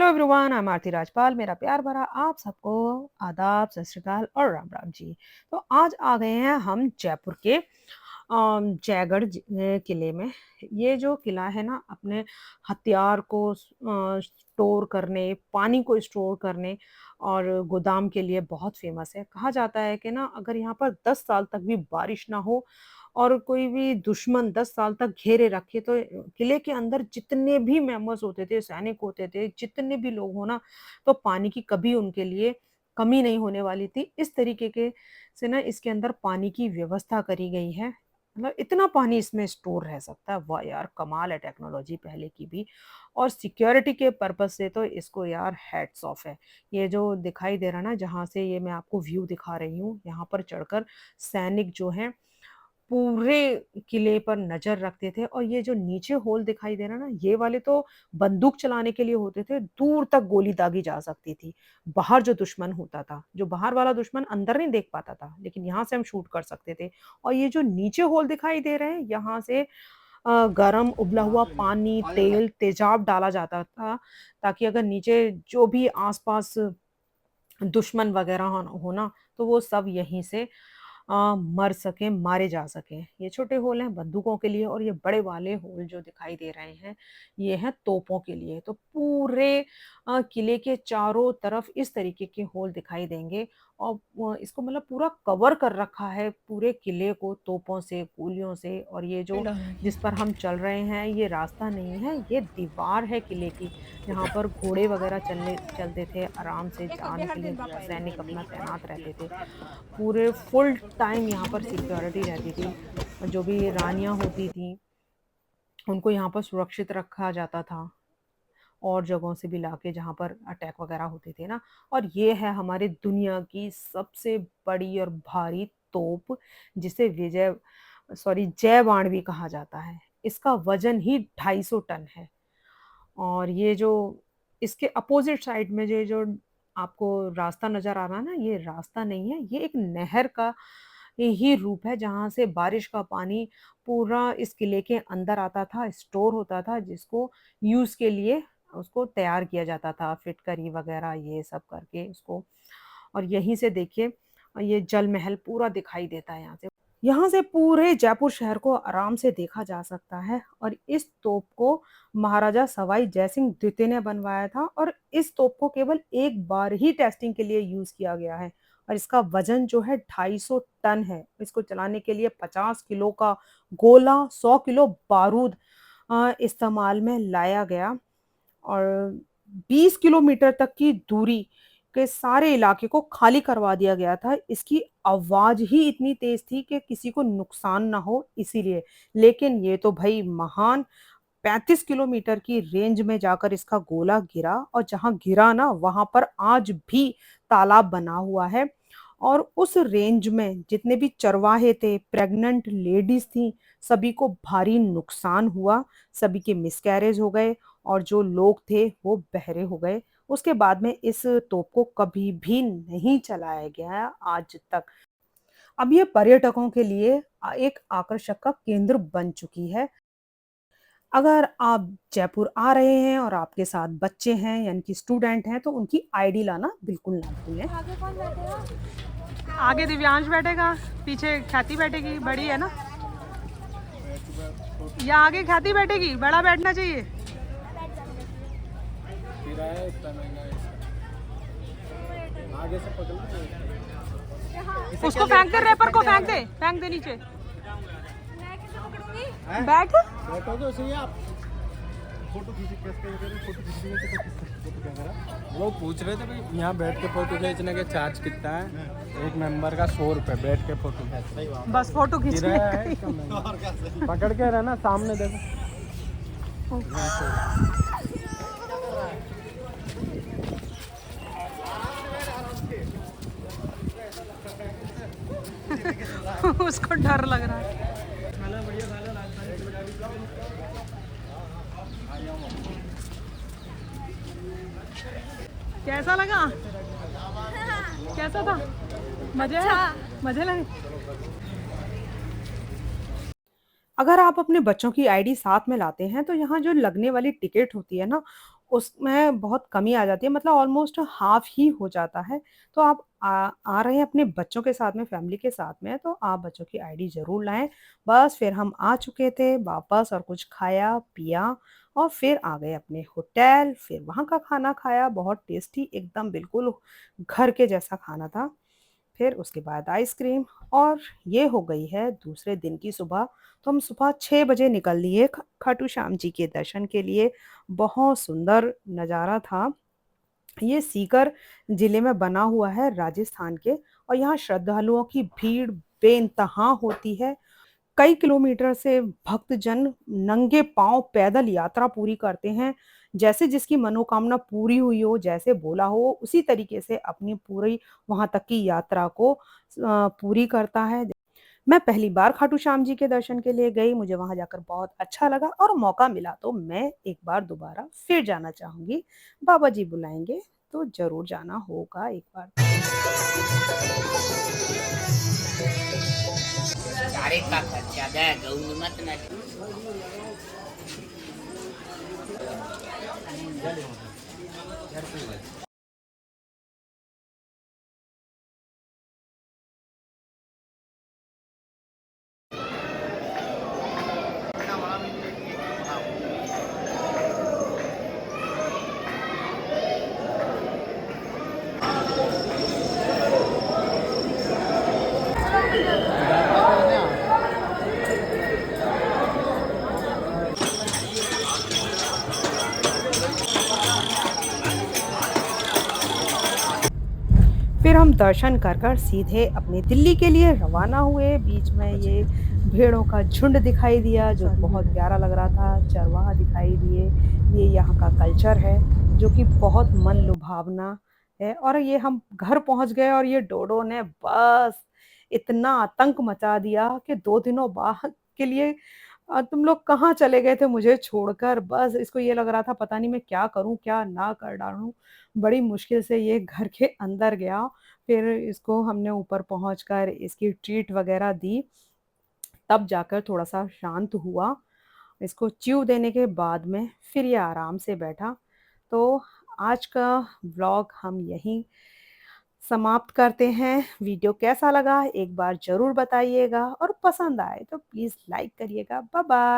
Hello everyone, I am आरती राजपाल। मेरा प्यार भरा आप सबको आदाब, सत श्री अकाल और राम राम जी। तो आज आ गए हैं हम जयपुर के जयगढ़ किले में। ये जो किला है ना, अपने हथियार को स्टोर करने, पानी को स्टोर करने और गोदाम के लिए बहुत फेमस है। कहा जाता है कि ना, अगर यहाँ पर 10 साल तक भी बारिश ना हो और कोई भी दुश्मन 10 साल तक घेरे रखे, तो किले के अंदर जितने भी मेंबर्स होते थे, सैनिक होते थे, जितने भी लोग हो ना, तो पानी की कभी उनके लिए कमी नहीं होने वाली थी। इस तरीके के से ना इसके अंदर पानी की व्यवस्था करी गई है। मतलब इतना पानी इसमें स्टोर रह सकता है। वाह यार, कमाल है टेक्नोलॉजी पहले की भी। और सिक्योरिटी के पर्पज से तो इसको यार हैट्स ऑफ है। ये जो दिखाई दे रहा ना, जहाँ से ये मैं आपको व्यू दिखा रही हूँ, यहाँ पर चढ़कर सैनिक जो हैं पूरे किले पर नजर रखते थे। और ये जो नीचे होल दिखाई दे रहा ना, ये वाले तो बंदूक चलाने के लिए होते थे। दूर तक गोली दागी जा सकती थी। बाहर जो दुश्मन होता था, जो बाहर वाला दुश्मन अंदर नहीं देख पाता था, लेकिन यहाँ से हम शूट कर सकते थे। और ये जो नीचे होल दिखाई दे रहे हैं, यहाँ से गरम उबला हुआ पानी, तेल, तेजाब डाला जाता था, ताकि अगर नीचे जो भी आसपास दुश्मन वगैरह हो ना, तो वो सब यहीं से मर सकें, मारे जा सकें। ये छोटे होल हैं बंदूकों के लिए, और ये बड़े वाले होल जो दिखाई दे रहे हैं, ये हैं तोपों के लिए। तो पूरे किले के चारों तरफ इस तरीके के होल दिखाई देंगे। और इसको मतलब पूरा कवर कर रखा है पूरे किले को तोपों से, गोलियों से। और ये जो जिस पर हम चल रहे हैं, ये रास्ता नहीं है, ये दीवार है किले की, जहाँ पर घोड़े वगैरह चलते थे आराम से जाने के लिए। सैनिक अपना तैनात रहते थे। पूरे फुल टाइम यहाँ पर सिक्योरिटी रहती थी। और जो भी रानियां होती थी, उनको यहाँ पर सुरक्षित रखा जाता था, और जगहों से भी लाके जहाँ पर अटैक वगैरह होते थे ना। और ये है हमारी दुनिया की सबसे बड़ी और भारी तोप, जिसे जय बाण भी कहा जाता है। इसका वजन ही 250 टन है। और ये जो इसके अपोजिट साइड में जो जो आपको रास्ता नजर आ रहा है ना, ये रास्ता नहीं है, ये एक नहर का ही रूप है, जहाँ से बारिश का पानी पूरा इस किले के अंदर आता था, स्टोर होता था, जिसको यूज के लिए उसको तैयार किया जाता था, फिटकरी वगैरह ये सब करके उसको। और यहीं से देखिए, ये जल महल पूरा दिखाई देता है। यहाँ से पूरे जयपुर शहर को आराम से देखा जा सकता है। और इस तोप को महाराजा सवाई जयसिंह द्वितीय ने बनवाया था, और इस तोप को केवल एक बार ही टेस्टिंग के लिए यूज किया गया है। और इसका वजन जो है 250 टन है। इसको चलाने के लिए 50 किलो का गोला, 100 किलो बारूद इस्तेमाल में लाया गया। और 20 किलोमीटर तक की दूरी के सारे इलाके को खाली करवा दिया गया था। इसकी आवाज ही इतनी तेज थी कि किसी को नुकसान ना हो, इसीलिए। लेकिन ये तो भाई महान 35 किलोमीटर की रेंज में जाकर इसका गोला गिरा, और जहां गिरा ना, वहां पर आज भी तालाब बना हुआ है। और उस रेंज में जितने भी चरवाहे थे, प्रेग्नेंट लेडीज थी, सभी को भारी नुकसान हुआ। सभी के मिसकैरेज हो गए, और जो लोग थे वो बहरे हो गए। उसके बाद में इस तोप को कभी भी नहीं चलाया गया आज तक। अब ये पर्यटकों के लिए एक आकर्षक का केंद्र बन चुकी है। अगर आप जयपुर आ रहे हैं और आपके साथ बच्चे हैं, यानी कि स्टूडेंट हैं, तो उनकी आईडी लाना बिल्कुल ना भूलें। आगे कौन बैठेगा? आगे दिव्यांश बैठेगा, पीछे ख्याति बैठेगी, बड़ी है ना, या आगे ख्याति बैठेगी, बड़ा बैठना चाहिए। आगे से पकड़ना। उसको फेंक दे, रेपर को फेंक दे नीचे। मैं कैसे पकड़ूंगी? बैठ। बैठोगे उसे ही आप फोटो खींच फोटो खींचने के तो फोटो कैमरा। वो पूछ रहे थे भाई यहाँ बैठ के फोटो खींचने के चार्ज कितना है। एक मेंबर का 100 रुपये, बैठ के फोटो खींचने। बस फोटो खींचने है पकड़ के रहना, सामने देखो। उसको डर लग रहा है। कैसा लगा? कैसा था? मजे लगे? अगर आप अपने बच्चों की आईडी साथ में लाते हैं, तो यहाँ जो लगने वाली टिकट होती है ना, उसमें बहुत कमी आ जाती है, मतलब ऑलमोस्ट हाफ ही हो जाता है। तो आप आ रहे हैं अपने बच्चों के साथ में, फैमिली के साथ में, तो आप बच्चों की आईडी ज़रूर लाएँ। बस फिर हम आ चुके थे वापस और कुछ खाया, पिया और फिर आ गए अपने होटल, फिर वहाँ का खाना खाया, बहुत टेस्टी एकदम बिल्कुल घर के जैसा खाना था। फिर उसके बाद आइसक्रीम और ये हो गई है दूसरे दिन की सुबह। तो हम सुबह 6 बजे निकल लिए खाटू श्याम जी के दर्शन के लिए। बहुत सुंदर नज़ारा था। ये सीकर ज़िले में बना हुआ है राजस्थान के, और यहाँ श्रद्धालुओं की भीड़ बेइंतहा होती है। कई किलोमीटर से भक्तजन नंगे पाँव पैदल यात्रा पूरी करते हैं। जैसे जिसकी मनोकामना पूरी हुई हो, जैसे बोला हो, उसी तरीके से अपनी पूरी वहाँ तक की यात्रा को पूरी करता है। मैं पहली बार खाटू श्याम जी के दर्शन के लिए गई, मुझे वहाँ जाकर बहुत अच्छा लगा और मौका मिला तो मैं एक बार दोबारा फिर जाना चाहूँगी। बाबा जी बुलाएँगे तो ज़रूर जाना होगा एक बार। सारे का खर्चा दे गऊ मत ना फिर हम दर्शन कर कर सीधे अपने दिल्ली के लिए रवाना हुए। बीच में ये भेड़ों का झुंड दिखाई दिया जो बहुत प्यारा लग रहा था, चरवाहा दिखाई दिए। ये यहाँ का कल्चर है जो कि बहुत मन लुभावना है। और ये हम घर पहुँच गए और ये डोडो ने बस इतना आतंक मचा दिया कि 2 दिनों बाद के लिए तुम लोग कहाँ चले गए थे मुझे छोड़कर? बस इसको ये लग रहा था पता नहीं मैं क्या करूँ, क्या ना कर डालूँ। बड़ी मुश्किल से ये घर के अंदर गया। फिर इसको हमने ऊपर पहुँचकर इसकी ट्रीट वग़ैरह दी, तब जाकर थोड़ा-सा शांत हुआ। इसको च्यू देने के बाद में फिर ये आराम से बैठा। तो आज का व्लॉग हम यहीं समाप्त करते हैं। वीडियो कैसा लगा एक बार ज़रूर बताइएगा और पसंद आए तो प्लीज़ लाइक करिएगा। Bye bye.